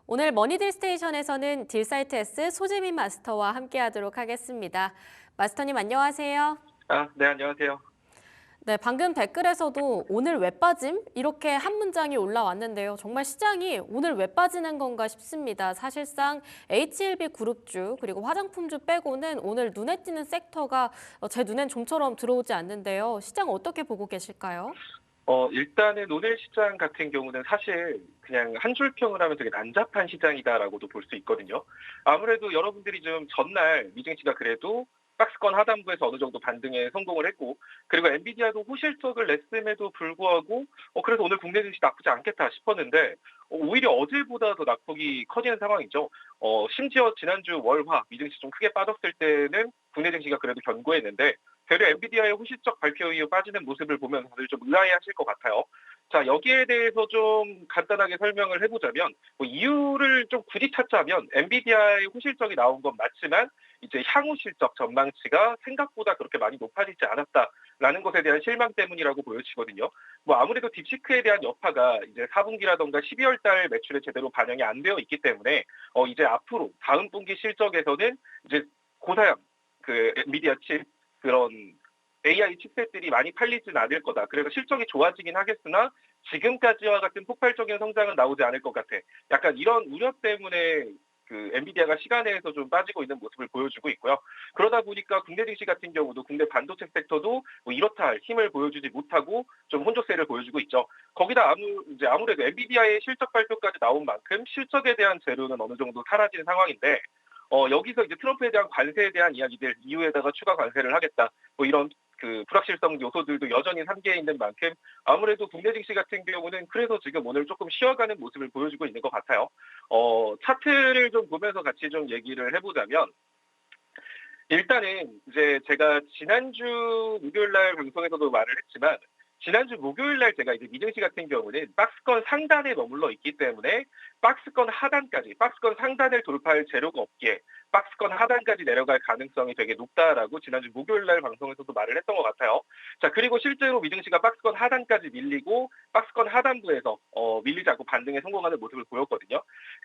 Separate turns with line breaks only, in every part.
오늘 머니딜 스테이션에서는 딜사이트 S 소재민 마스터와 함께하도록 하겠습니다. 마스터님 안녕하세요.
네, 안녕하세요.
네, 방금 댓글에서도 오늘 왜 빠짐? 이렇게 한 문장이 올라왔는데요. 정말 시장이 오늘 왜 빠지는 건가 싶습니다. 사실상 HLB 그룹주 그리고 화장품주 빼고는 오늘 눈에 띄는 섹터가 제 눈엔 좀처럼 들어오지 않는데요. 시장 어떻게 보고 계실까요?
일단은 오늘 시장 같은 경우는 사실 그냥 한 줄 평을 하면 되게 난잡한 시장이다라고도 볼 수 있거든요. 아무래도 여러분들이 좀 전날 미증시가 그래도 박스권 하단부에서 어느 정도 반등에 성공을 했고, 그리고 엔비디아도 호실적을 냈음에도 불구하고 그래서 오늘 국내 증시 나쁘지 않겠다 싶었는데 오히려 어제보다 더 낙폭이 커지는 상황이죠. 심지어 지난주 월화 미증시 좀 크게 빠졌을 때는 국내 증시가 그래도 견고했는데 되려 엔비디아의 호실적 발표 이후 빠지는 모습을 보면 다들 좀 의아해하실 것 같아요. 자, 여기에 대해서 좀 간단하게 설명을 해보자면, 이유를 좀 굳이 찾자면 엔비디아의 호실적이 나온 건 맞지만 이제 향후 실적 전망치가 생각보다 그렇게 많이 높아지지 않았다라는 것에 대한 실망 때문이라고 보여지거든요. 아무래도 딥시크에 대한 여파가 이제 4분기라던가 12월 달 매출에 제대로 반영이 안 되어 있기 때문에 이제 앞으로 다음 분기 실적에서는 이제 고사양 그 엔비디아 칩 그런 AI 칩셋들이 많이 팔리진 않을 거다. 그래서 실적이 좋아지긴 하겠으나 지금까지와 같은 폭발적인 성장은 나오지 않을 것 같아. 약간 이런 우려 때문에 그 엔비디아가 시간에서 좀 빠지고 있는 모습을 보여주고 있고요. 그러다 보니까 국내 증시 같은 경우도 국내 반도체 섹터도 이렇다 할 힘을 보여주지 못하고 좀 혼조세를 보여주고 있죠. 거기다 아무래도 엔비디아의 실적 발표까지 나온 만큼 실적에 대한 재료는 어느 정도 사라진 상황인데 여기서 이제 트럼프에 대한 관세에 대한 이야기들 이후에다가 추가 관세를 하겠다. 이런 그 불확실성 요소들도 여전히 함께 있는 만큼 아무래도 국내 증시 같은 경우는 그래서 지금 오늘 조금 쉬어가는 모습을 보여주고 있는 것 같아요. 차트를 좀 보면서 같이 좀 얘기를 해보자면 일단은 이제 제가 지난주 목요일 날 방송에서도 말을 했지만 지난주 목요일 날 제가 이제 미증시 같은 경우는 박스권 상단에 머물러 있기 때문에 박스권 하단까지, 박스권 상단을 돌파할 재료가 없기에 박스권 하단까지 내려갈 가능성이 되게 높다라고 지난주 목요일 날 방송에서도 말을 했던 것 같아요. 자, 그리고 실제로 미증시가 박스권 하단까지 밀리고 박스권 하단부에서 밀리지 않고 반등에 성공하는 모습을 보였거든요.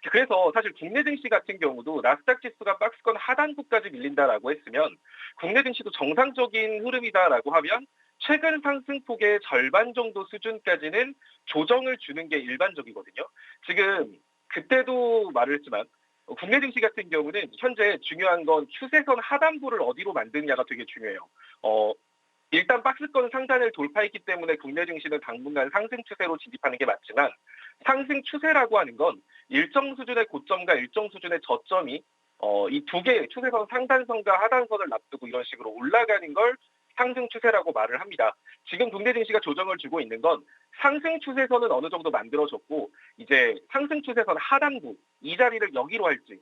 그래서 사실 국내 증시 같은 경우도 나스닥 지수가 박스권 하단부까지 밀린다라고 했으면 국내 증시도 정상적인 흐름이다라고 하면 최근 상승폭의 절반 정도 수준까지는 조정을 주는 게 일반적이거든요. 지금 그때도 말을 했지만 국내 증시 같은 경우는 현재 중요한 건 추세선 하단부를 어디로 만드느냐가 되게 중요해요. 일단 박스권 상단을 돌파했기 때문에 국내 증시는 당분간 상승 추세로 진입하는 게 맞지만 상승 추세라고 하는 건 일정 수준의 고점과 일정 수준의 저점이 이 두 개의 추세선 상단선과 하단선을 납두고 이런 식으로 올라가는 걸 상승 추세라고 말을 합니다. 지금 국내 증시가 조정을 주고 있는 건 상승 추세선은 어느 정도 만들어졌고 이제 상승 추세선 하단부 이 자리를 여기로 할지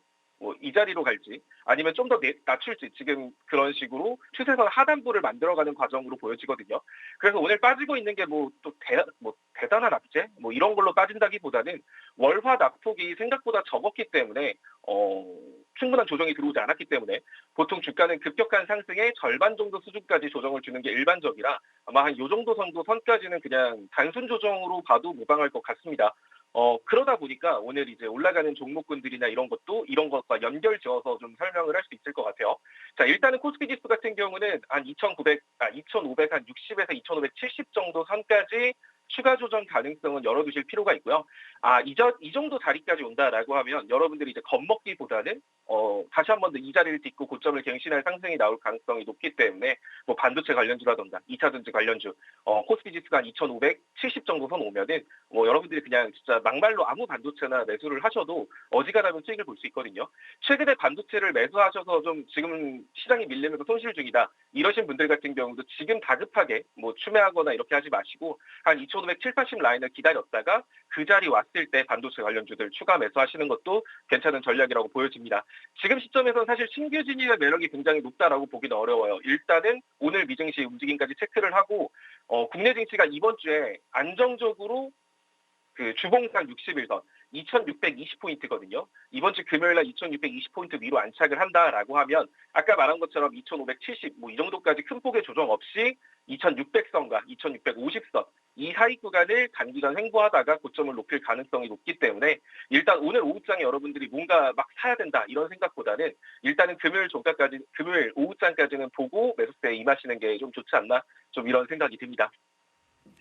이 자리로 갈지 아니면 좀 더 낮출지 지금 그런 식으로 추세선 하단부를 만들어가는 과정으로 보여지거든요. 그래서 오늘 빠지고 있는 게 대단한 악재 이런 걸로 빠진다기보다는 월화 낙폭이 생각보다 적었기 때문에 충분한 조정이 들어오지 않았기 때문에 보통 주가는 급격한 상승의 절반 정도 수준까지 조정을 주는 게 일반적이라 아마 한 요 정도 정도 선까지는 그냥 단순 조정으로 봐도 무방할 것 같습니다. 그러다 보니까 오늘 이제 올라가는 종목군들이나 이런 것도 이런 것과 연결지어서 좀 설명을 할 수 있을 것 같아요. 자, 일단은 코스피 지수 같은 경우는 한 2,500, 한 60에서 2,570 정도 선까지 추가 조정 가능성은 열어두실 필요가 있고요. 이 정도 자리까지 온다라고 하면 여러분들이 이제 겁먹기보다는 다시 한 번 더 이 자리를 딛고 고점을 갱신할 상승이 나올 가능성이 높기 때문에 반도체 관련주라던가 2차 전지 관련주, 코스피 지수가 한 2,570 정도 선 오면은 여러분들이 그냥 진짜 막말로 아무 반도체나 매수를 하셔도 어지간하면 수익을 볼 수 있거든요. 최근에 반도체를 매수하셔서 좀 지금 시장이 밀리면서 손실 중이다. 이러신 분들 같은 경우도 지금 다급하게 추매하거나 이렇게 하지 마시고 한 2,570, 80 라인을 기다렸다가 그 자리 왔을 때 반도체 관련주들 추가 매수하시는 것도 괜찮은 전략이라고 보여집니다. 지금 시점에서는 사실 신규 진입의 매력이 굉장히 높다라고 보기는 어려워요. 일단은 오늘 미증시 움직임까지 체크를 하고 국내 증시가 이번 주에 안정적으로 그 주봉상 61선 2,620포인트거든요. 이번 주 금요일 날 2,620포인트 위로 안착을 한다라고 하면 아까 말한 것처럼 2,570 뭐 이 정도까지 큰 폭의 조정 없이 2,600선과 2,650선 이 사이 구간을 단기간 횡보하다가 고점을 높일 가능성이 높기 때문에 일단 오늘 오후장에 여러분들이 뭔가 막 사야 된다 이런 생각보다는 일단은 금요일 오후장까지는 보고 매수세에 임하시는 게 좀 좋지 않나 좀 이런 생각이 듭니다.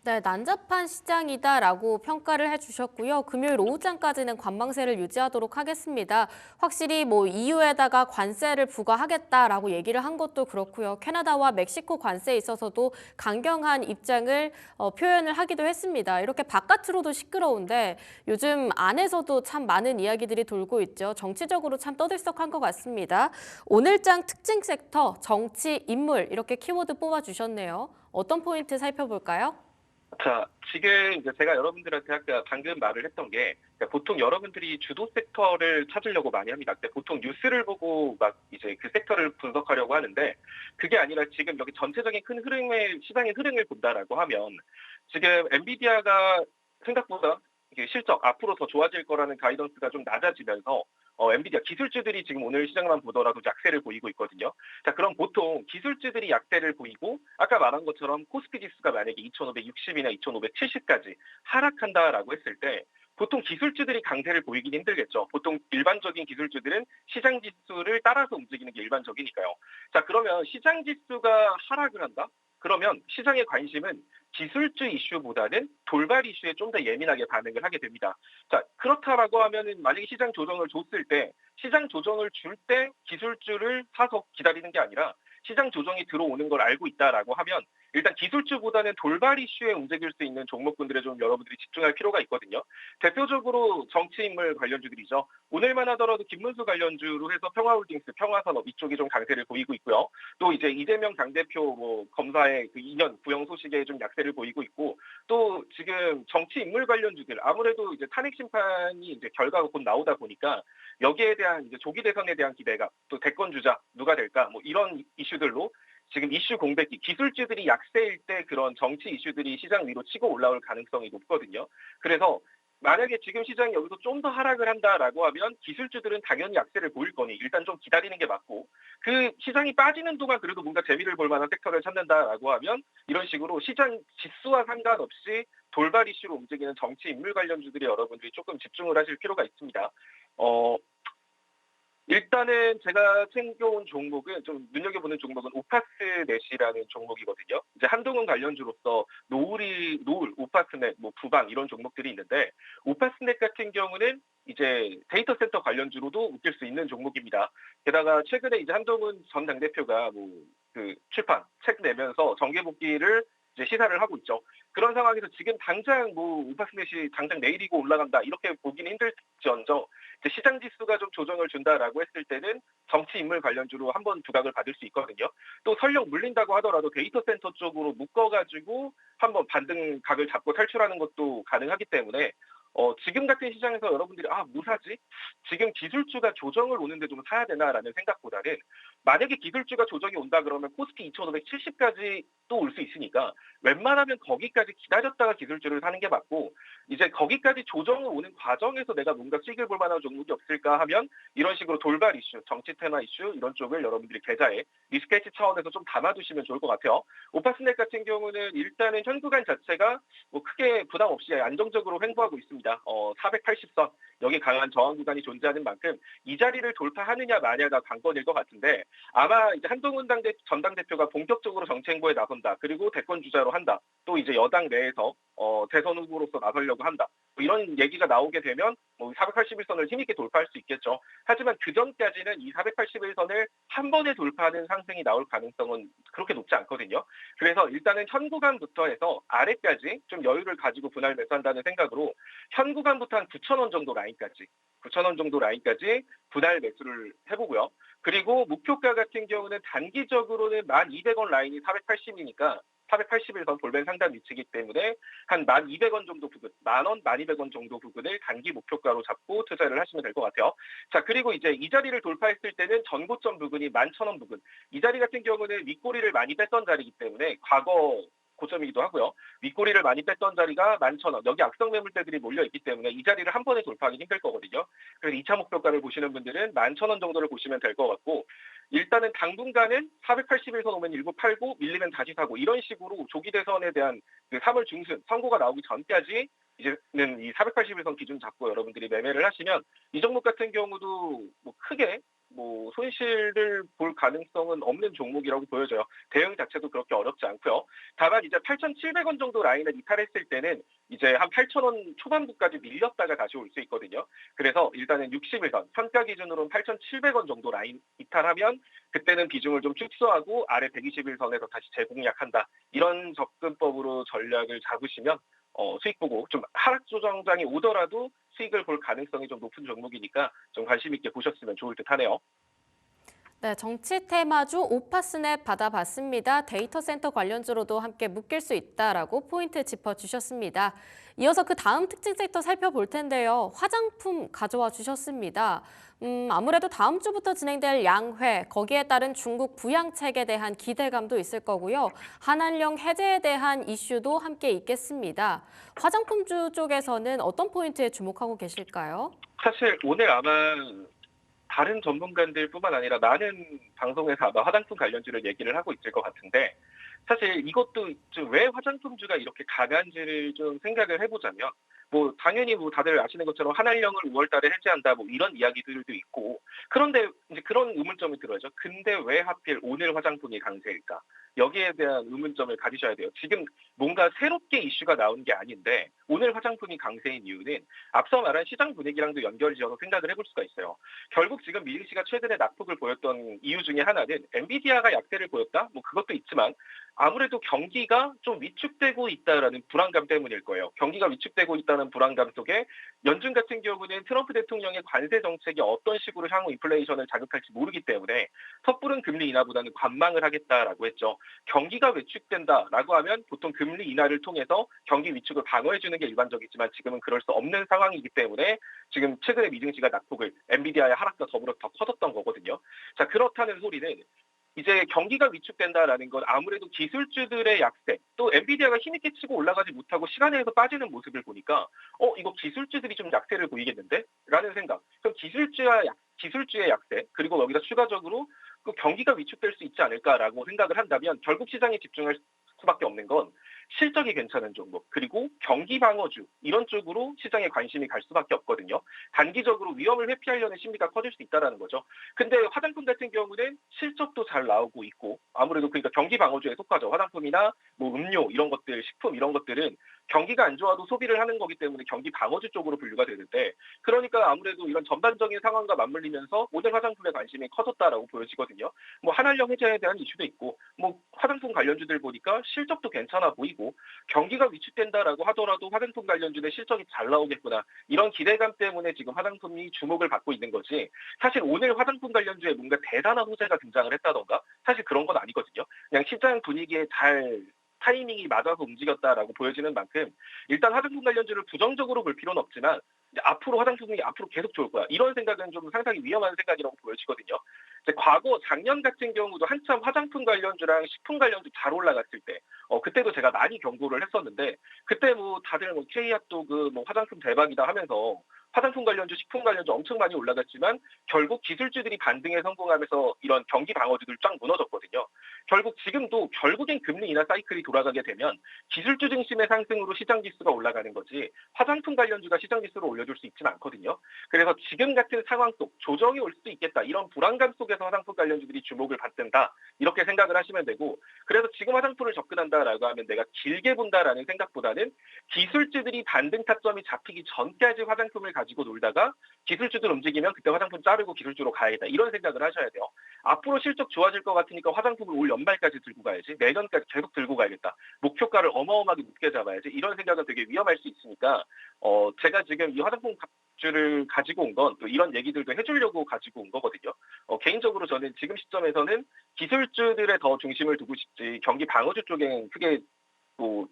네, 난잡한 시장이다라고 평가를 해주셨고요. 금요일 오후장까지는 관망세를 유지하도록 하겠습니다. 확실히 뭐 EU에다가 관세를 부과하겠다라고 얘기를 한 것도 그렇고요. 캐나다와 멕시코 관세에 있어서도 강경한 입장을 표현을 하기도 했습니다. 이렇게 바깥으로도 시끄러운데 요즘 안에서도 참 많은 이야기들이 돌고 있죠. 정치적으로 참 떠들썩한 것 같습니다. 오늘장 특징 섹터, 정치, 인물 이렇게 키워드 뽑아주셨네요. 어떤 포인트 살펴볼까요?
자, 지금 이제 제가 여러분들한테 아까 방금 말을 했던 게 그러니까 보통 여러분들이 주도 섹터를 찾으려고 많이 합니다. 근데 보통 뉴스를 보고 막 이제 그 섹터를 분석하려고 하는데 그게 아니라 지금 여기 전체적인 큰 흐름의 시장의 흐름을 본다라고 하면 지금 엔비디아가 생각보다 이게 실적 앞으로 더 좋아질 거라는 가이던스가 좀 낮아지면서 엔비디아 기술주들이 지금 오늘 시장만 보더라도 약세를 보이고 있거든요. 자, 그럼 보통 기술주들이 약세를 보이고 아까 말한 것처럼 코스피 지수가 만약에 2,560이나 2,570까지 하락한다라고 했을 때 보통 기술주들이 강세를 보이긴 힘들겠죠. 보통 일반적인 기술주들은 시장 지수를 따라서 움직이는 게 일반적이니까요. 자, 그러면 시장 지수가 하락을 한다? 그러면 시장의 관심은 기술주 이슈보다는 돌발 이슈에 좀 더 예민하게 반응을 하게 됩니다. 자, 그렇다라고 하면은 만약에 시장 조정을 줬을 때 시장 조정을 줄 때 기술주를 사서 기다리는 게 아니라 시장 조정이 들어오는 걸 알고 있다라고 하면 일단 기술주보다는 돌발 이슈에 움직일 수 있는 종목군들에 좀 여러분들이 집중할 필요가 있거든요. 대표적으로 정치인물 관련주들이죠. 오늘만 하더라도 김문수 관련주로 해서 평화홀딩스, 평화산업 이쪽이 좀 강세를 보이고 있고요. 또 이제 이재명 당대표 뭐 검사의 그 2년 구형 소식에 좀 약세를 보이고 있고 또 지금 정치인물 관련주들 아무래도 이제 탄핵 심판이 이제 결과가 곧 나오다 보니까 여기에 대한 이제 조기 대선에 대한 기대감 또 대권 주자 누가 될까 뭐 이런 이슈들로 지금 이슈 공백기 기술주들이 약세일 때 그런 정치 이슈들이 시장 위로 치고 올라올 가능성이 높거든요. 그래서 만약에 지금 시장이 여기서 좀 더 하락을 한다라고 하면 기술주들은 당연히 약세를 보일 거니 일단 좀 기다리는 게 맞고 그 시장이 빠지는 동안 그래도 뭔가 재미를 볼 만한 섹터를 찾는다라고 하면 이런 식으로 시장 지수와 상관없이 돌발 이슈로 움직이는 정치 인물 관련주들이 여러분들이 조금 집중을 하실 필요가 있습니다. 일단은 제가 챙겨온 종목은 좀 눈여겨보는 종목은 오파스넷이라는 종목이거든요. 이제 한동훈 관련주로서 노을, 오파스넷, 뭐 부방 이런 종목들이 있는데 오파스넷 같은 경우는 이제 데이터 센터 관련주로도 묶일 수 있는 종목입니다. 게다가 최근에 이제 한동훈 전 당대표가 뭐 그 출판 책 내면서 정계 복귀를 이제 시사를 하고 있죠. 그런 상황에서 지금 당장 뭐 오파스넷이 당장 내일이고 올라간다 이렇게 보기는 힘들지언정 이제 시장 지수가 좀 조정을 준다라고 했을 때는 정치 인물 관련주로 한번 두각을 받을 수 있거든요. 또 설령 물린다고 하더라도 데이터 센터 쪽으로 묶어가지고 한번 반등각을 잡고 탈출하는 것도 가능하기 때문에 지금 같은 시장에서 여러분들이 뭐 사지? 지금 기술주가 조정을 오는데 좀 사야 되나라는 생각보다는 만약에 기술주가 조정이 온다 그러면 코스피 2,570까지 또 올 수 있으니까 웬만하면 거기까지 기다렸다가 기술주를 사는 게 맞고 이제 거기까지 조정을 오는 과정에서 내가 뭔가 수익을 볼 만한 종목이 없을까 하면 이런 식으로 돌발 이슈, 정치 테마 이슈 이런 쪽을 여러분들이 계좌에 리스크헤지 차원에서 좀 담아두시면 좋을 것 같아요. 오파스넷 같은 경우는 일단은 현 구간 자체가 뭐 크게 부담 없이 안정적으로 횡보하고 있습니다. 480선 여기 강한 저항 구간이 존재하는 만큼 이 자리를 돌파하느냐 마냐가 관건일 것 같은데 아마 이제 한동훈 전 당대표가 본격적으로 정치 행보에 나선다. 그리고 대권 주자로 한다. 또 이제 여당 내에서 대선 후보로서 나서려고 한다. 뭐 이런 얘기가 나오게 되면 뭐 481선을 힘있게 돌파할 수 있겠죠. 하지만 그 전까지는 이 481선을 한 번에 돌파하는 상승이 나올 가능성은 그렇게 높지 않거든요. 그래서 일단은 현 구간부터 해서 아래까지 좀 여유를 가지고 분할 매수한다는 생각으로 현 구간부터 한 9,000원 정도 라인까지 9,000원 정도 라인까지 분할 매수를 해보고요. 그리고 목표가 같은 경우는 단기적으로는 1,200원 라인이 480이니까 481선 볼벤 상단 위치이기 때문에 한 1,200원 정도 부근, 10,000원, 1,200원 정도 부근을 단기 목표가로 잡고 투자를 하시면 될 것 같아요. 자, 그리고 이제 이 자리를 돌파했을 때는 전고점 부근이 11,000원 부근. 이 자리 같은 경우는 윗꼬리를 많이 뺐던 자리이기 때문에 과거 고점이기도 하고요. 윗꼬리를 많이 뺐던 자리가 11,000원. 여기 악성 매물대들이 몰려 있기 때문에 이 자리를 한 번에 돌파하기 힘들 거거든요. 그래서 2차 목표가를 보시는 분들은 11,000원 정도를 보시면 될 것 같고, 일단은 당분간은 481선 오면 일부 팔고 밀리면 다시 사고, 이런 식으로 조기 대선에 대한 그 3월 중순 선고가 나오기 전까지 이제는 이 481선 기준 잡고 여러분들이 매매를 하시면 이 종목 같은 경우도 뭐 크게 뭐 손실을 볼 가능성은 없는 종목이라고 보여져요. 대응 자체도 그렇게 어렵지 않고요. 다만 이제 8,700원 정도 라인을 이탈했을 때는 이제 한 8,000원 초반부까지 밀렸다가 다시 올 수 있거든요. 그래서 일단은 60일선 현가 기준으로는 8,700원 정도 라인 이탈하면 그때는 비중을 좀 축소하고 아래 120일선에서 다시 재공략한다. 이런 접근법으로 전략을 잡으시면 수익 보고 좀 하락 조정장이 오더라도 수익을 볼 가능성이 좀 높은 종목이니까 좀 관심 있게 보셨으면 좋을 듯하네요.
네, 정치 테마주 오파스냅 받아봤습니다. 데이터 센터 관련주로도 함께 묶일 수 있다라고 포인트 짚어주셨습니다. 이어서 그 다음 특징 섹터 살펴볼 텐데요. 화장품 가져와 주셨습니다. 아무래도 다음 주부터 진행될 양회, 거기에 따른 중국 부양책에 대한 기대감도 있을 거고요. 한한령 해제에 대한 이슈도 함께 있겠습니다. 화장품주 쪽에서는 어떤 포인트에 주목하고 계실까요?
사실 오늘 아마 다른 전문가들뿐만 아니라 많은 방송에서 아마 화장품 관련주를 얘기를 하고 있을 것 같은데, 사실 이것도 좀 왜 화장품주가 이렇게 강한지를 좀 생각을 해보자면, 뭐 당연히 뭐 다들 아시는 것처럼 한알령을 5월달에 해제한다 뭐 이런 이야기들도 있고, 그런데 이제 그런 의문점이 들어야죠. 근데 왜 하필 오늘 화장품이 강세일까? 여기에 대한 의문점을 가지셔야 돼요. 지금 뭔가 새롭게 이슈가 나온 게 아닌데 오늘 화장품이 강세인 이유는 앞서 말한 시장 분위기랑도 연결지어서 생각을 해볼 수가 있어요. 결국 지금 미증시가 최근에 낙폭을 보였던 이유 중에 하나는 엔비디아가 약세를 보였다? 뭐 그것도 있지만 아무래도 경기가 좀 위축되고 있다라는 불안감 때문일 거예요. 경기가 위축되고 있다는 불안감 속에 연준 같은 경우는 트럼프 대통령의 관세 정책이 어떤 식으로 향후 인플레이션을 자극할지 모르기 때문에 섣부른 금리 인하보다는 관망을 하겠다라고 했죠. 경기가 위축된다라고 하면 보통 금리 인하를 통해서 경기 위축을 방어해주는 게 일반적이지만 지금은 그럴 수 없는 상황이기 때문에 지금 최근에 미증시가 낙폭을 엔비디아의 하락과 더불어 더 커졌던 거거든요. 자, 그렇다는 소리는 이제 경기가 위축된다라는 건 아무래도 기술주들의 약세, 또 엔비디아가 힘있게 치고 올라가지 못하고 시간에서 빠지는 모습을 보니까 이거 기술주들이 좀 약세를 보이겠는데? 라는 생각. 그럼 기술주의 약세, 그리고 여기다 추가적으로 그 경기가 위축될 수 있지 않을까라고 생각을 한다면 결국 시장에 집중할 수밖에 없는 건 실적이 괜찮은 종목, 그리고 경기 방어주 이런 쪽으로 시장에 관심이 갈 수밖에 없거든요. 단기적으로 위험을 회피하려는 심리가 커질 수 있다는 거죠. 근데 화장품 같은 경우는 실적도 잘 나오고 있고 아무래도 그러니까 경기 방어주에 속하죠. 화장품이나 뭐 음료 이런 것들, 식품 이런 것들은 경기가 안 좋아도 소비를 하는 거기 때문에 경기 방어주 쪽으로 분류가 되는데, 그러니까 아무래도 이런 전반적인 상황과 맞물리면서 모든 화장품에 관심이 커졌다라고 보여지거든요. 뭐 한알령 해제에 대한 이슈도 있고, 뭐 화장품 관련주들 보니까 실적도 괜찮아 보이고 경기가 위축된다라고 하더라도 화장품 관련주의 실적이 잘 나오겠구나 이런 기대감 때문에 지금 화장품이 주목을 받고 있는 거지, 사실 오늘 화장품 관련주에 뭔가 대단한 호재가 등장을 했다던가 사실 그런 건 아니거든요. 그냥 시장 분위기에 잘 타이밍이 맞아서 움직였다라고 보여지는 만큼 일단 화장품 관련주를 부정적으로 볼 필요는 없지만 이제 앞으로 화장품이 앞으로 계속 좋을 거야 이런 생각은 좀 상당히 위험한 생각이라고 보여지거든요. 이제 과거 작년 같은 경우도 한참 화장품 관련주랑 식품 관련주 잘 올라갔을 때 그때도 제가 많이 경고를 했었는데, 그때 뭐 다들 뭐 K핫도그 뭐 화장품 대박이다 하면서 화장품 관련주, 식품 관련주 엄청 많이 올라갔지만 결국 기술주들이 반등에 성공하면서 이런 경기 방어주들 쫙 무너졌거든요. 결국 지금도 결국엔 금리 인하 사이클이 돌아가게 되면 기술주 중심의 상승으로 시장 지수가 올라가는 거지 화장품 관련주가 시장 지수를 올려줄 수 있지는 않거든요. 그래서 지금 같은 상황 속 조정이 올 수도 있겠다 이런 불안감 속에서 화장품 관련주들이 주목을 받든다 이렇게 생각을 하시면 되고, 그래서 지금 화장품을 접근한다라고 하면 내가 길게 본다라는 생각보다는 기술주들이 반등 타점이 잡히기 전까지 화장품을 가지고 놀다가 기술주들 움직이면 그때 화장품 자르고 기술주로 가야겠다 이런 생각을 하셔야 돼요. 앞으로 실적 좋아질 것 같으니까 화장품을 올 연말까지 들고 가야지, 내년까지 계속 들고 가야겠다, 목표가를 어마어마하게 높게 잡아야지 이런 생각은 되게 위험할 수 있으니까 제가 지금 이 화장품 주를 가지고 온 건 또 이런 얘기들도 해주려고 가지고 온 거거든요. 개인적으로 저는 지금 시점에서는 기술주들에 더 중심을 두고 싶지 경기 방어주 쪽엔 크게 뭐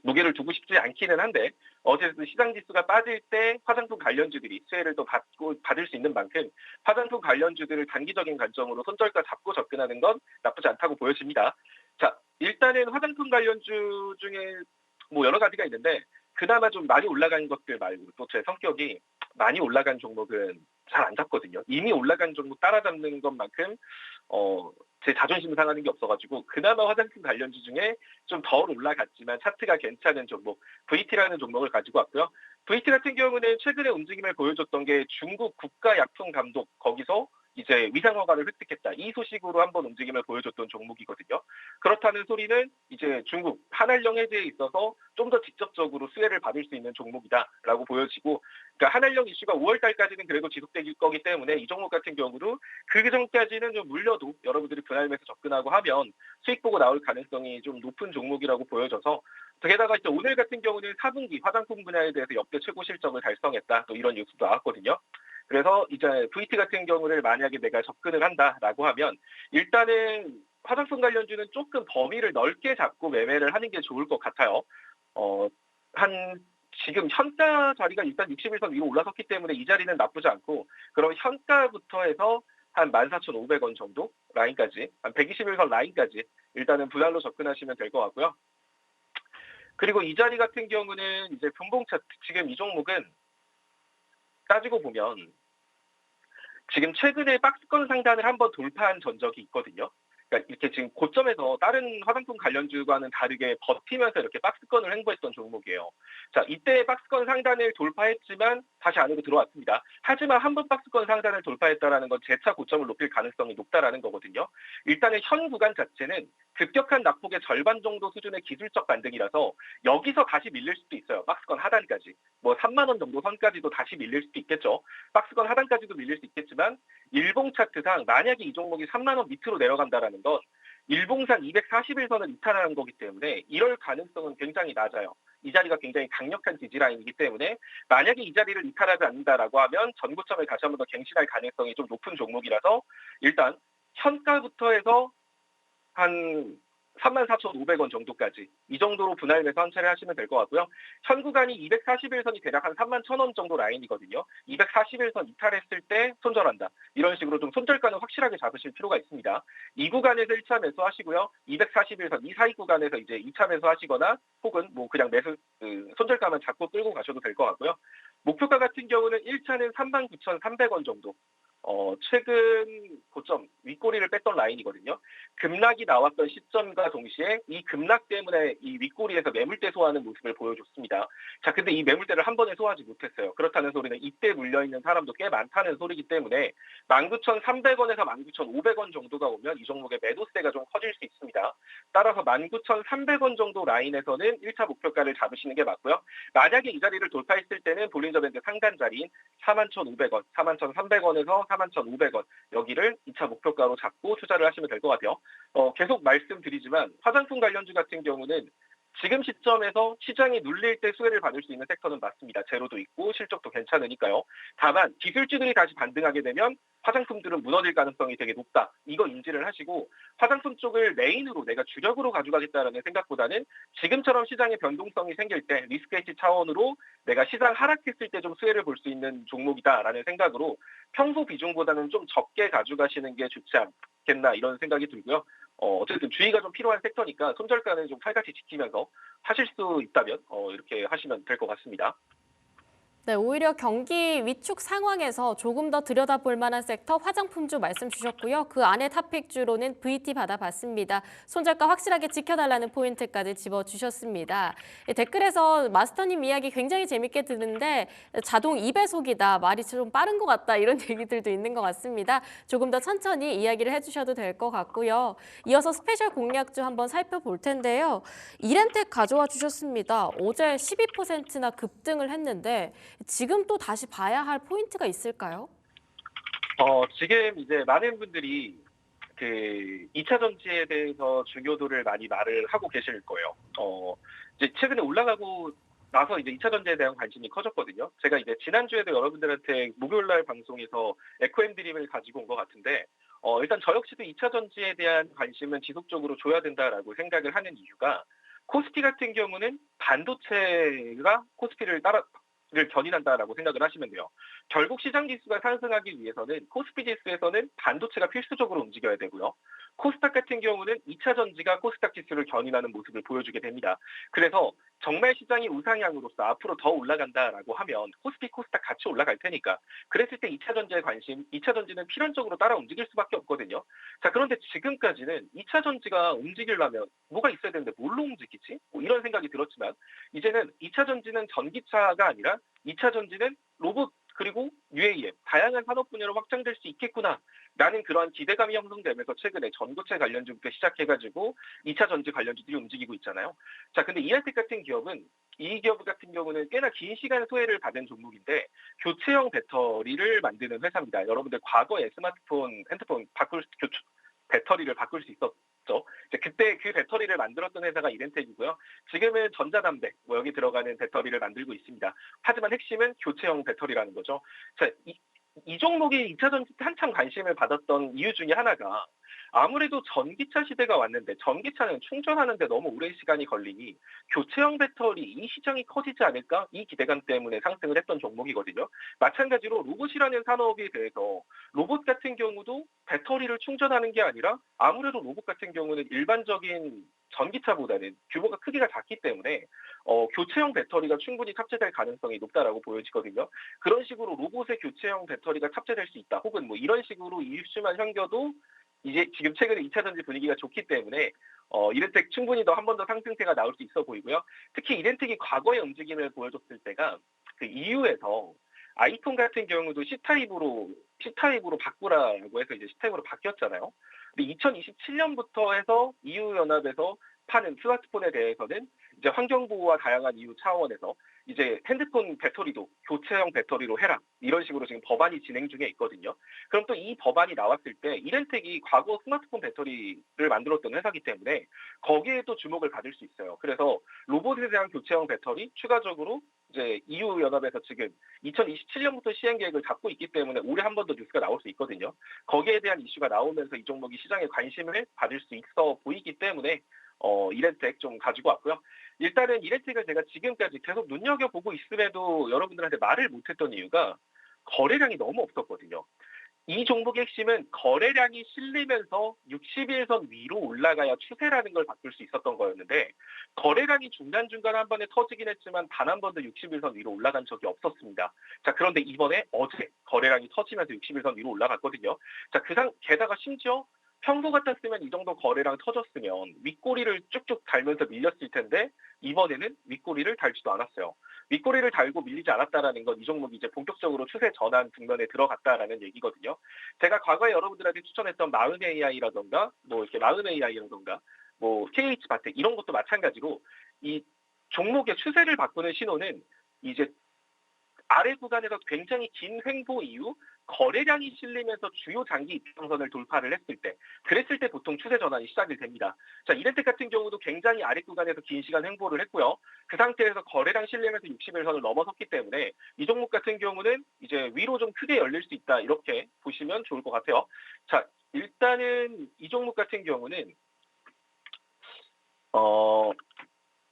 무게를 두고 싶지 않기는 한데, 어쨌든 시장 지수가 빠질 때 화장품 관련주들이 수혜를 또 받을 수 있는 만큼 화장품 관련주들을 단기적인 관점으로 손절가 잡고 접근하는 건 나쁘지 않다고 보여집니다. 자, 일단은 화장품 관련주 중에 뭐 여러 가지가 있는데 그나마 좀 많이 올라간 것들 말고 또 제 성격이 많이 올라간 종목은 잘 안 잡거든요. 이미 올라간 종목 따라잡는 것만큼 제 자존심 상하는 게 없어가지고 그나마 화장품 관련주 중에 좀 덜 올라갔지만 차트가 괜찮은 종목 VT라는 종목을 가지고 왔고요. VT 같은 경우는 최근에 움직임을 보여줬던 게 중국 국가약품 감독 거기서 이제 위상 허가를 획득했다. 이 소식으로 한번 움직임을 보여줬던 종목이거든요. 그렇다는 소리는 이제 중국 한알령 해제에 있어서 좀 더 직접적으로 수혜를 받을 수 있는 종목이다라고 보여지고, 그러니까 한알령 이슈가 5월 달까지는 그래도 지속될 거기 때문에 이 종목 같은 경우도 그 전까지는 좀 물려도 여러분들이 분할매수 접근하고 하면 수익 보고 나올 가능성이 좀 높은 종목이라고 보여져서, 게다가 이제 오늘 같은 경우는 4분기 화장품 분야에 대해서 역대 최고 실적을 달성했다. 또 이런 뉴스도 나왔거든요. 그래서 이제 VT 같은 경우를 만약에 내가 접근을 한다라고 하면 일단은 화장품 관련주는 조금 범위를 넓게 잡고 매매를 하는 게 좋을 것 같아요. 한 지금 현가 자리가 일단 61선 위로 올라섰기 때문에 이 자리는 나쁘지 않고, 그럼 현가부터 해서 한 14,500원 정도 라인까지, 한 121선 라인까지 일단은 분할로 접근하시면 될 것 같고요. 그리고 이 자리 같은 경우는 이제 분봉 차트, 지금 이 종목은 따지고 보면 지금 최근에 박스권 상단을 한번 돌파한 전적이 있거든요. 그러니까 이렇게 지금 고점에서 다른 화장품 관련주와는 다르게 버티면서 이렇게 박스권을 횡보했던 종목이에요. 자, 이때 박스권 상단을 돌파했지만 다시 안으로 들어왔습니다. 하지만 한 번 박스권 상단을 돌파했다라는 건 재차 고점을 높일 가능성이 높다라는 거거든요. 일단은 현 구간 자체는 급격한 낙폭의 절반 정도 수준의 기술적 반등이라서 여기서 다시 밀릴 수도 있어요. 박스권 하단까지. 뭐 3만 원 정도 선까지도 다시 밀릴 수도 있겠죠. 박스권 하단까지도 밀릴 수 있겠지만 일봉 차트상 만약에 이 종목이 3만 원 밑으로 내려간다라는 건 일봉상 241선을 이탈하는 거기 때문에 이럴 가능성은 굉장히 낮아요. 이 자리가 굉장히 강력한 지지라인이기 때문에 만약에 이 자리를 이탈하지 않는다라고 하면 전고점을 다시 한번 더 갱신할 가능성이 좀 높은 종목이라서 일단 현가부터 해서 한 34,500원 정도까지 이 정도로 분할 매수 한 차례 하시면 될 것 같고요. 현 구간이 241선이 대략 한 31,000원 정도 라인이거든요. 241선 이탈했을 때 손절한다. 이런 식으로 좀 손절가는 확실하게 잡으실 필요가 있습니다. 이 구간에서 1차 매수하시고요. 241선 이 사이 구간에서 이제 2차 매수하시거나 혹은 뭐 그냥 매수 손절가만 잡고 끌고 가셔도 될 것 같고요. 목표가 같은 경우는 1차는 39,300원 정도. 최근 고점 윗꼬리를 뺐던 라인이거든요. 급락이 나왔던 시점과 동시에 이 급락 때문에 이 윗꼬리에서 매물대 소화하는 모습을 보여줬습니다. 자, 근데 이 매물대를 한 번에 소화하지 못했어요. 그렇다는 소리는 이때 물려있는 사람도 꽤 많다는 소리이기 때문에 19,300원에서 19,500원 정도가 오면 이 종목의 매도세가 좀 커질 수 있습니다. 따라서 19,300원 정도 라인에서는 1차 목표가를 잡으시는 게 맞고요. 만약에 이 자리를 돌파했을 때는 볼린저 밴드 상단 자리인 41,500원, 41,300원에서 41,500원 여기를 2차 목표가로 잡고 투자를 하시면 될 것 같아요. 계속 말씀드리지만 화장품 관련주 같은 경우는 지금 시점에서 시장이 눌릴 때 수혜를 받을 수 있는 섹터는 맞습니다. 재료도 있고 실적도 괜찮으니까요. 다만 기술주들이 다시 반등하게 되면 화장품들은 무너질 가능성이 되게 높다. 이거 인지를 하시고 화장품 쪽을 메인으로 내가 주력으로 가져가겠다는 생각보다는 지금처럼 시장의 변동성이 생길 때 리스크 헤지 차원으로 내가 시장 하락했을 때 좀 수혜를 볼 수 있는 종목이다라는 생각으로 평소 비중보다는 좀 적게 가져가시는 게 좋지 않겠나 이런 생각이 들고요. 어쨌든 주의가 좀 필요한 섹터니까 손절가는 좀 칼같이 지키면서 하실 수 있다면 이렇게 하시면 될 것 같습니다.
네, 오히려 경기 위축 상황에서 조금 더 들여다볼 만한 섹터 화장품주 말씀 주셨고요. 그 안에 탑픽주로는 VT 받아봤습니다. 손절가 확실하게 지켜달라는 포인트까지 집어주셨습니다. 댓글에서 마스터님 이야기 굉장히 재밌게 듣는데 자동 2배속이다, 말이 좀 빠른 것 같다 이런 얘기들도 있는 것 같습니다. 조금 더 천천히 이야기를 해주셔도 될 것 같고요. 이어서 스페셜 공략주 한번 살펴볼 텐데요. 이렌텍 가져와 주셨습니다. 어제 12%나 급등을 했는데 지금 또 다시 봐야 할 포인트가 있을까요?
지금 이제 많은 분들이 그 2차 전지에 대해서 중요도를 많이 말을 하고 계실 거예요. 이제 최근에 올라가고 나서 이제 2차 전지에 대한 관심이 커졌거든요. 제가 이제 지난주에도 여러분들한테 목요일 날 방송에서 에코엠 드림을 가지고 온 것 같은데, 일단 저 역시도 2차 전지에 대한 관심은 지속적으로 줘야 된다라고 생각을 하는 이유가, 코스피 같은 경우는 반도체가 코스피를 견인한다라고 생각을 하시면 돼요. 결국 시장 지수가 상승하기 위해서는 코스피 지수에서는 반도체가 필수적으로 움직여야 되고요. 코스닥 같은 경우는 2차 전지가 코스닥 지수를 견인하는 모습을 보여주게 됩니다. 그래서 정말 시장이 우상향으로서 앞으로 더 올라간다라고 하면 코스피, 코스닥 같이 올라갈 테니까 그랬을 때 2차 전지에 관심, 2차 전지는 필연적으로 따라 움직일 수밖에 없거든요. 자, 그런데 지금까지는 2차 전지가 움직이려면 뭐가 있어야 되는데 뭘로 움직이지? 뭐 이런 생각이 들었지만 이제는 2차 전지는 전기차가 아니라 2차 전지는 로봇 그리고 UAM 다양한 산업 분야로 확장될 수 있겠구나라는 그러한 기대감이 형성되면서 최근에 전고체 관련주부터 시작해가지고 2차 전지 관련주들이 움직이고 있잖아요. 자, 근데 이알텍 같은 기업은 이 기업 같은 경우는 꽤나 긴 시간 소외를 받은 종목인데 교체형 배터리를 만드는 회사입니다. 여러분들 과거에 스마트폰, 핸드폰 배터리를 바꿀 수 있었죠. 이제 그때 그 배터리를 만들었던 회사가 이렌텍이고요. 지금은 전자담배 뭐 여기 들어가는 배터리를 만들고 있습니다. 하지만 핵심은 교체형 배터리라는 거죠. 자, 이 종목이 2차 전지 때 한참 관심을 받았던 이유 중에 하나가 아무래도 전기차 시대가 왔는데 전기차는 충전하는데 너무 오랜 시간이 걸리니 교체형 배터리 이 시장이 커지지 않을까? 이 기대감 때문에 상승을 했던 종목이거든요. 마찬가지로 로봇이라는 산업에 대해서 로봇 같은 경우도 배터리를 충전하는 게 아니라 아무래도 로봇 같은 경우는 일반적인 전기차보다는 규모가 크기가 작기 때문에 교체형 배터리가 충분히 탑재될 가능성이 높다라고 보여지거든요. 그런 식으로 로봇의 교체형 배터리가 탑재될 수 있다. 혹은 뭐 이런 식으로 이슈만 현겨도 이제 지금 최근에 2차 전지 분위기가 좋기 때문에 이렌텍 충분히 더 한 번 더 상승세가 나올 수 있어 보이고요. 특히 이렌텍이 과거의 움직임을 보여줬을 때가 그 EU에서 아이폰 같은 경우도 C타입으로 바꾸라고 해서 이제 C타입으로 바뀌었잖아요. 근데 2027년부터 해서 EU 연합에서 파는 스마트폰에 대해서는 이제 환경 보호와 다양한 이유 차원에서 이제 핸드폰 배터리도 교체형 배터리로 해라 이런 식으로 지금 법안이 진행 중에 있거든요. 그럼 또 이 법안이 나왔을 때 이렌텍이 과거 스마트폰 배터리를 만들었던 회사이기 때문에 거기에 또 주목을 받을 수 있어요. 그래서 로봇에 대한 교체형 배터리 추가적으로 이제 EU 연합에서 지금 2027년부터 시행 계획을 잡고 있기 때문에 올해 한 번 더 뉴스가 나올 수 있거든요. 거기에 대한 이슈가 나오면서 이 종목이 시장에 관심을 받을 수 있어 보이기 때문에 이렌텍 좀 가지고 왔고요. 일단은 이렌텍을 제가 지금까지 계속 눈여겨보고 있음에도 여러분들한테 말을 못했던 이유가 거래량이 너무 없었거든요. 이 종목의 핵심은 거래량이 실리면서 60일선 위로 올라가야 추세라는 걸 바꿀 수 있었던 거였는데 거래량이 중간중간 한 번에 터지긴 했지만 단 한 번도 60일선 위로 올라간 적이 없었습니다. 자, 그런데 이번에 어제 거래량이 터지면서 60일선 위로 올라갔거든요. 자, 게다가 심지어 평소 같았으면 이 정도 거래량 터졌으면 윗꼬리를 쭉쭉 달면서 밀렸을 텐데 이번에는 윗꼬리를 달지도 않았어요. 윗꼬리를 달고 밀리지 않았다라는 건 이 종목이 이제 본격적으로 추세 전환 국면에 들어갔다라는 얘기거든요. 제가 과거에 여러분들한테 추천했던 마흔 AI라던가 뭐 이렇게 마흔 AI라던가 뭐 KH 바텍 이런 것도 마찬가지로 이 종목의 추세를 바꾸는 신호는 이제 아래 구간에서 굉장히 긴 횡보 이후 거래량이 실리면서 주요 장기 이평선을 돌파를 했을 때 그랬을 때 보통 추세 전환이 시작이 됩니다. 자, 이렌텍 같은 경우도 굉장히 아래 구간에서 긴 시간 횡보를 했고요. 그 상태에서 거래량 실리면서 60일선을 넘어섰기 때문에 이 종목 같은 경우는 이제 위로 좀 크게 열릴 수 있다 이렇게 보시면 좋을 것 같아요. 자, 일단은 이 종목 같은 경우는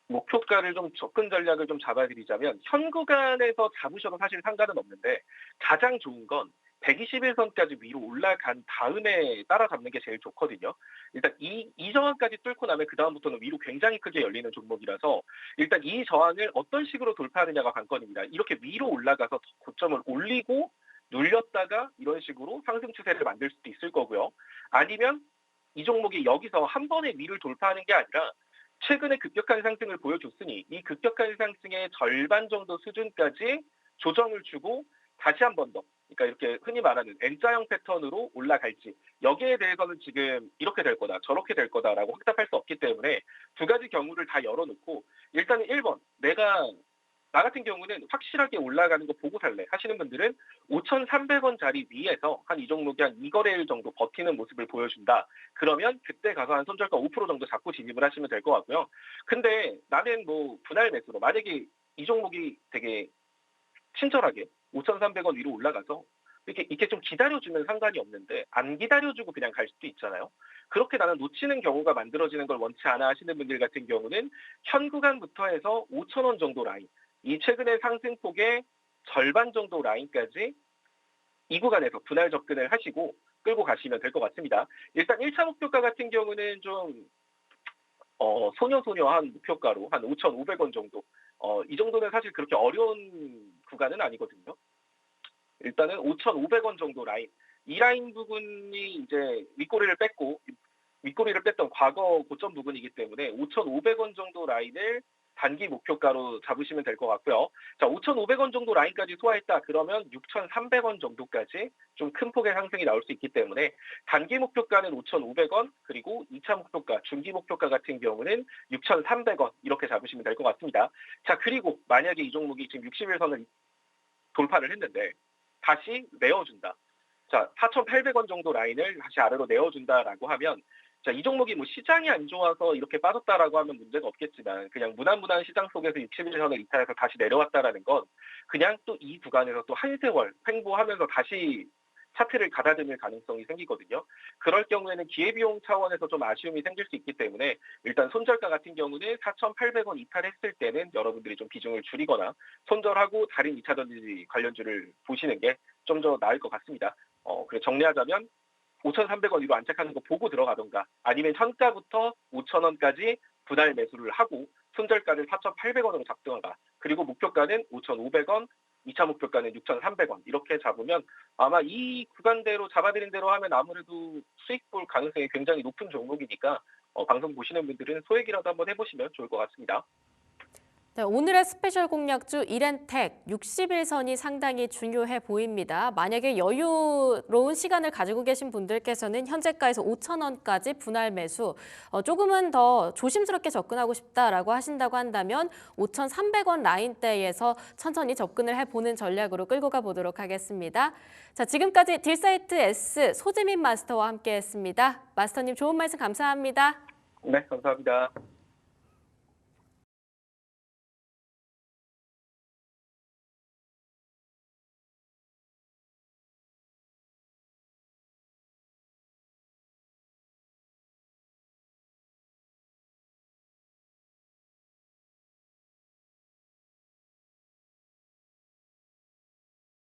목표가를 좀 접근 전략을 좀 잡아드리자면 현 구간에서 잡으셔도 사실 상관은 없는데 가장 좋은 건 121선까지 위로 올라간 다음에 따라잡는 게 제일 좋거든요. 일단 이 저항까지 뚫고 나면 그 다음부터는 위로 굉장히 크게 열리는 종목이라서 일단 이 저항을 어떤 식으로 돌파하느냐가 관건입니다. 이렇게 위로 올라가서 고점을 올리고 눌렸다가 이런 식으로 상승 추세를 만들 수도 있을 거고요. 아니면 이 종목이 여기서 한 번에 위를 돌파하는 게 아니라 최근에 급격한 상승을 보여줬으니 이 급격한 상승의 절반 정도 수준까지 조정을 주고 다시 한 번 더, 그러니까 이렇게 흔히 말하는 N자형 패턴으로 올라갈지 여기에 대해서는 지금 이렇게 될 거다 저렇게 될 거다라고 확답할 수 없기 때문에 두 가지 경우를 다 열어놓고 일단은 1번 나 같은 경우는 확실하게 올라가는 거 보고 살래 하시는 분들은 5,300원짜리 위에서 한 이 종목이 한 2거래일 정도 버티는 모습을 보여준다. 그러면 그때 가서 한 손절가 5% 정도 잡고 진입을 하시면 될 것 같고요. 근데 나는 뭐 분할 매수로 만약에 이 종목이 되게 친절하게 5,300원 위로 올라가서 이렇게 좀 기다려주면 상관이 없는데 안 기다려주고 그냥 갈 수도 있잖아요. 그렇게 나는 놓치는 경우가 만들어지는 걸 원치 않아 하시는 분들 같은 경우는 현 구간부터 해서 5,000원 정도 라인 이 최근의 상승폭에 절반 정도 라인까지 이 구간에서 분할 접근을 하시고 끌고 가시면 될 것 같습니다. 일단 1차 목표가 같은 경우는 좀 소녀소녀한 목표가로 한 5,500원 정도. 이 정도는 사실 그렇게 어려운 구간은 아니거든요. 일단은 5,500원 정도 라인. 이 라인 부분이 이제 윗꼬리를 뺐던 과거 고점 부분이기 때문에 5,500원 정도 라인을 단기 목표가로 잡으시면 될 것 같고요. 자, 5,500원 정도 라인까지 소화했다. 그러면 6,300원 정도까지 좀 큰 폭의 상승이 나올 수 있기 때문에 단기 목표가는 5,500원, 그리고 2차 목표가, 중기 목표가 같은 경우는 6,300원 이렇게 잡으시면 될 것 같습니다. 자, 그리고 만약에 이 종목이 지금 60일선을 돌파를 했는데 다시 내어준다. 자, 4,800원 정도 라인을 다시 아래로 내어준다라고 하면, 자, 이 종목이 뭐 시장이 안 좋아서 이렇게 빠졌다라고 하면 문제가 없겠지만, 그냥 무난무난 시장 속에서 60일선을 이탈해서 다시 내려왔다라는 건 그냥 또 이 구간에서 또 한 세월 횡보하면서 다시 차트를 가다듬을 가능성이 생기거든요. 그럴 경우에는 기회비용 차원에서 좀 아쉬움이 생길 수 있기 때문에 일단 손절가 같은 경우는 4,800원 이탈했을 때는 여러분들이 좀 비중을 줄이거나 손절하고 다른 2차전지 관련주를 보시는 게 좀 더 나을 것 같습니다. 그래 정리하자면 5,300원 위로 안착하는 거 보고 들어가던가, 아니면 현가부터 5,000원까지 분할 매수를 하고 손절가를 4,800원으로 잡든가, 그리고 목표가는 5,500원, 2차 목표가는 6,300원 이렇게 잡으면 아마 이 구간대로 잡아드린 대로 하면 아무래도 수익 볼 가능성이 굉장히 높은 종목이니까 방송 보시는 분들은 소액이라도 한번 해보시면 좋을 것 같습니다.
네, 오늘의 스페셜 공략주 이렌텍 60일선이 상당히 중요해 보입니다. 만약에 여유로운 시간을 가지고 계신 분들께서는 현재가에서 5,000원까지 분할 매수, 조금은 더 조심스럽게 접근하고 싶다라고 하신다고 한다면 5,300원 라인대에서 천천히 접근을 해보는 전략으로 끌고 가보도록 하겠습니다. 자, 지금까지 딜사이트 S 소재민 마스터와 함께했습니다. 마스터님 좋은 말씀 감사합니다.
네, 감사합니다.